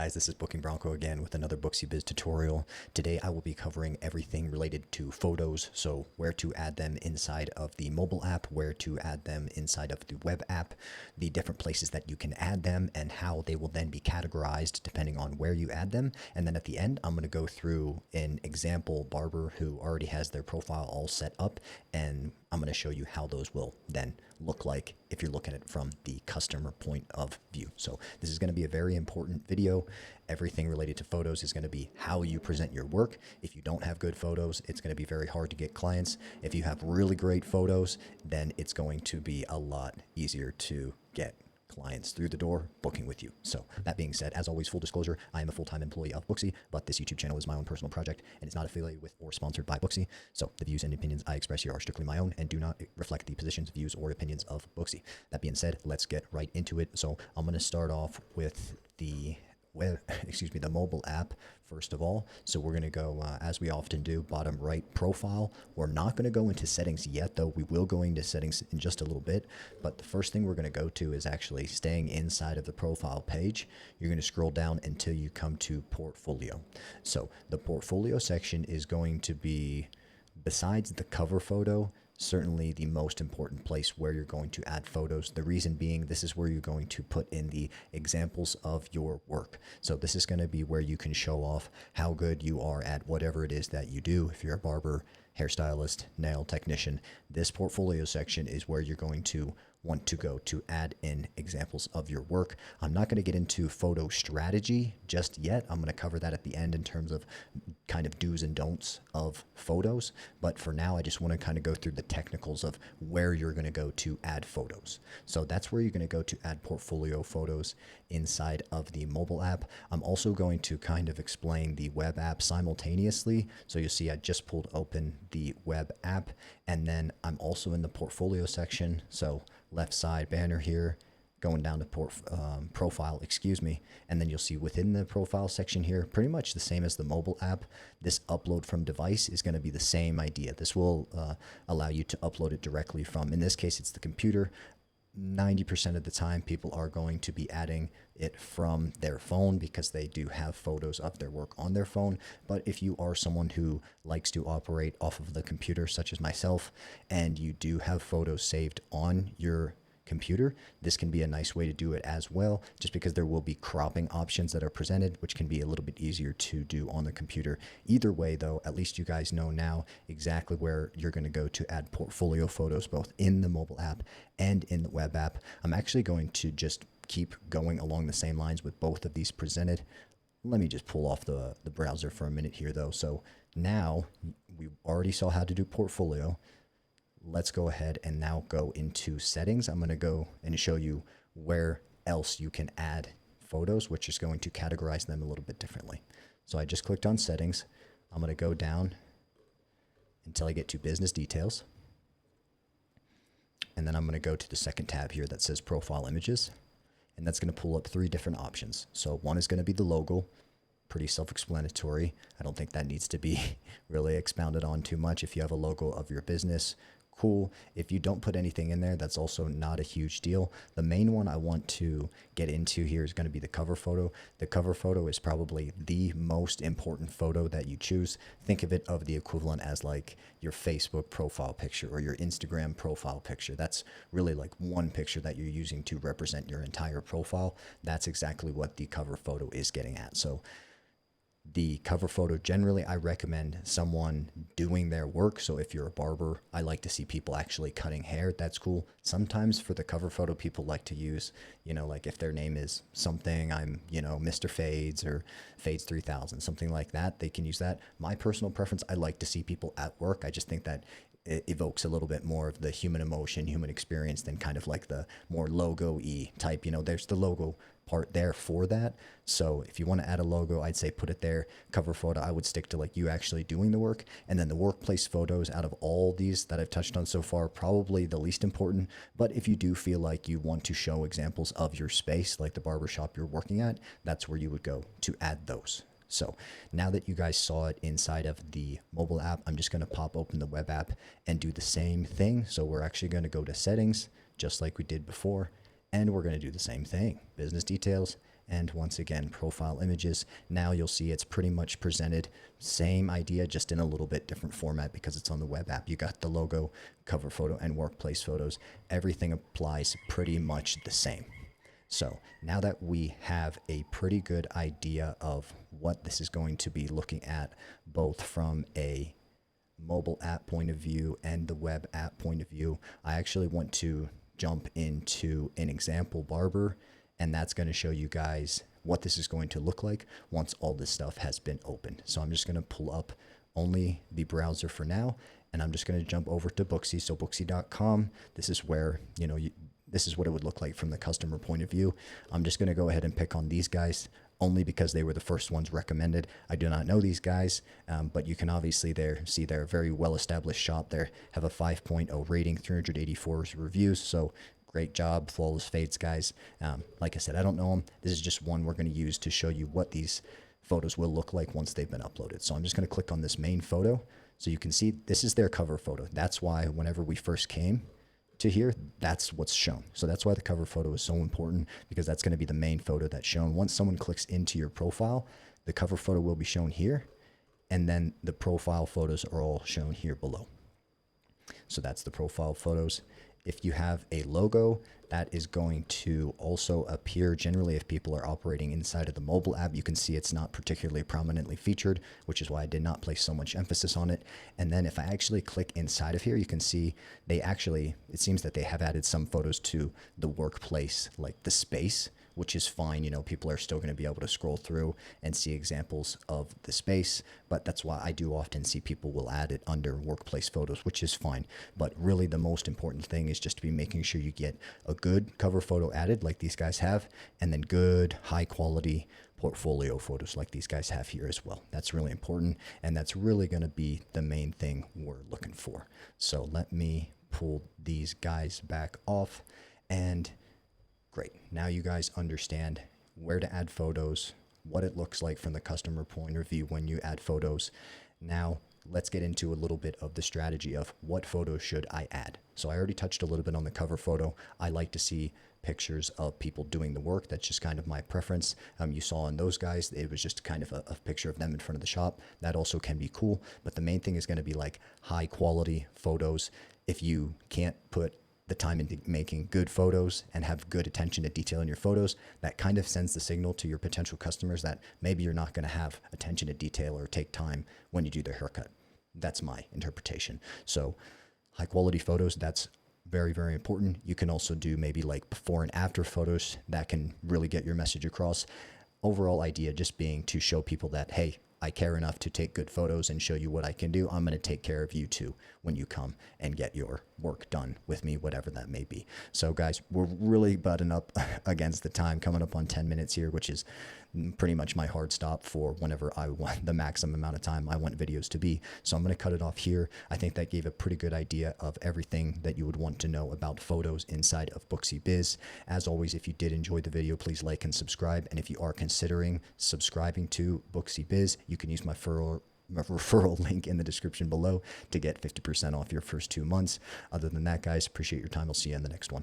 guys, this is Booking Bronco again with another Booksy Biz tutorial. Today I will be covering everything related to photos, so where to add them inside of the mobile app, where to add them inside of the web app, the different places that you can add them, and how they will then be categorized depending on where you add them. And then at the end, I'm going to go through an example barber who already has their profile all set up, and I'm going to show you how those will then look like if you're looking at it from the customer point of view. So this is going to be a very important video. Everything related to photos is going to be how you present your work. If you don't have good photos, it's going to be very hard to get clients. If you have really great photos, then it's going to be a lot easier to get clients through the door booking with you. So that being said, as always, full disclosure, I am a full-time employee of Booksy, but this YouTube channel is my own personal project and it's not affiliated with or sponsored by Booksy. So the views and opinions I express here are strictly my own and do not reflect the positions, views, or opinions of Booksy. That being said, let's get right into it. So I'm going to start off with the the mobile app first of all. So we're going to go, as we often do, bottom right profile. We're not going to go into settings yet, though. We will go into settings in just a little bit. But the first thing we're going to go to is actually staying inside of the profile page. You're going to scroll down until you come to portfolio. So the portfolio section is going to be, besides the cover photo, certainly the most important place where you're going to add photos. The reason being, this is where you're going to put in the examples of your work. So this is going to be where you can show off how good you are at whatever it is that you do. If you're a barber, hairstylist, nail technician, this portfolio section is where you're going to want to go to add in examples of your work. I'm not going to get into photo strategy just yet. I'm going to cover that at the end in terms of kind of do's and don'ts of photos. But for now, I just want to kind of go through the technicals of where you're going to go to add photos. So that's where you're going to go to add portfolio photos inside of the mobile app. I'm also going to kind of explain the web app simultaneously. So you'll see I just pulled open the web app, and then I'm also in the portfolio section. So left side banner here, going down to profile, and then you'll see within the profile section here, pretty much the same as the mobile app. This upload from device is going to be the same idea. This will allow you to upload it directly from, in this case, it's the computer. 90% of the time, people are going to be adding it from their phone because they do have photos of their work on their phone. But if you are someone who likes to operate off of the computer, such as myself, and you do have photos saved on your computer, this can be a nice way to do it as well, just because there will be cropping options that are presented, which can be a little bit easier to do on the computer. Either way, though, at least you guys know now exactly where you're going to go to add portfolio photos, both in the mobile app and in the web app. I'm actually going to just keep going along the same lines with both of these presented. Let me just pull off the browser for a minute here, though. So now we already saw how to do portfolio. Let's go ahead and now go into settings. I'm going to go and show you where else you can add photos, which is going to categorize them a little bit differently. So I just clicked on settings. I'm going to go down until I get to business details. And then I'm going to go to the second tab here that says profile images. And that's going to pull up three different options. So one is going to be the logo. Pretty self-explanatory. I don't think that needs to be really expounded on too much. If you have a logo of your business, cool. If you don't put anything in there, that's also not a huge deal. The main one I want to get into here is going to be the cover photo. The cover photo is probably the most important photo that you choose. Think of it of the equivalent as like your Facebook profile picture or your Instagram profile picture. That's really like one picture that you're using to represent your entire profile. That's exactly what the cover photo is getting at. So the cover photo, generally, I recommend someone doing their work. So if you're a barber, I like to see people actually cutting hair. That's cool. Sometimes for the cover photo, people like to use, like if their name is something, I'm, Mr. Fades or Fades 3000, something like that. They can use that. My personal preference, I like to see people at work. I just think that it evokes a little bit more of the human emotion, human experience than kind of like the more logo-y type. There's the logo part there for that. So if you want to add a logo, I'd say put it there. Cover photo, I would stick to like you actually doing the work. And then the workplace photos, out of all these that I've touched on so far, probably the least important. But if you do feel like you want to show examples of your space, like the barbershop you're working at, that's where you would go to add those. So now that you guys saw it inside of the mobile app, I'm just going to pop open the web app and do the same thing. So we're actually going to go to settings, just like we did before, and we're going to do the same thing, business details, And once again, profile images. Now you'll see it's pretty much presented, same idea, just in a little bit different format because it's on the web app. You got the logo, cover photo, and workplace photos. Everything applies pretty much the same. So now that we have a pretty good idea of what this is going to be looking at, both from a mobile app point of view and the web app point of view, I actually want to jump into an example barber, and that's going to show you guys what this is going to look like once all this stuff has been opened. So I'm just going to pull up only the browser for now, and I'm just going to jump over to Booksy. So Booksy.com, this is where, this is what it would look like from the customer point of view. I'm just going to go ahead and pick on these guys only because they were the first ones recommended. I do not know these guys, but you can obviously see they're a very well-established shop. They have a 5.0 rating, 384 reviews, so great job, flawless fades, guys. Like I said, I don't know them. This is just one we're going to use to show you what these photos will look like once they've been uploaded. So I'm just going to click on this main photo. So you can see this is their cover photo. That's why whenever we first came to here, that's what's shown. So that's why the cover photo is so important, because that's going to be the main photo that's shown. Once someone clicks into your profile, the cover photo will be shown here, and then the profile photos are all shown here below. So that's the profile photos. If you have a logo, that is going to also appear generally if people are operating inside of the mobile app. You can see it's not particularly prominently featured, which is why I did not place so much emphasis on it. And then if I actually click inside of here, you can see it seems that they have added some photos to the workplace, like the space, which is fine. People are still going to be able to scroll through and see examples of the space, but that's why I do often see people will add it under workplace photos, which is fine. But really the most important thing is just to be making sure you get a good cover photo added like these guys have, and then good high quality portfolio photos like these guys have here as well. That's really important, and that's really going to be the main thing we're looking for. So let me pull these guys back off, and great. Now you guys understand where to add photos, what it looks like from the customer point of view when you add photos. Now let's get into a little bit of the strategy of what photos should I add. So I already touched a little bit on the cover photo. I like to see pictures of people doing the work. That's just kind of my preference. You saw in those guys, it was just kind of a picture of them in front of the shop. That also can be cool, but the main thing is going to be like high quality photos. If you can't put the time into making good photos and have good attention to detail in your photos, that kind of sends the signal to your potential customers that maybe you're not going to have attention to detail or take time when you do their haircut. That's my interpretation. So high quality photos, that's very, very important. You can also do maybe like before and after photos that can really get your message across. Overall idea just being to show people that, hey, I care enough to take good photos and show you what I can do. I'm going to take care of you too when you come and get your work done with me, whatever that may be. So guys, we're really butting up against the time, coming up on 10 minutes here, which is pretty much my hard stop for whenever I want the maximum amount of time I want videos to be. So I'm going to cut it off here. I think that gave a pretty good idea of everything that you would want to know about photos inside of Booksy Biz. As always, if you did enjoy the video, please like and subscribe. And if you are considering subscribing to Booksy Biz, you can use my referral link in the description below to get 50% off your first 2 months. Other than that, guys, appreciate your time. I'll see you in the next one.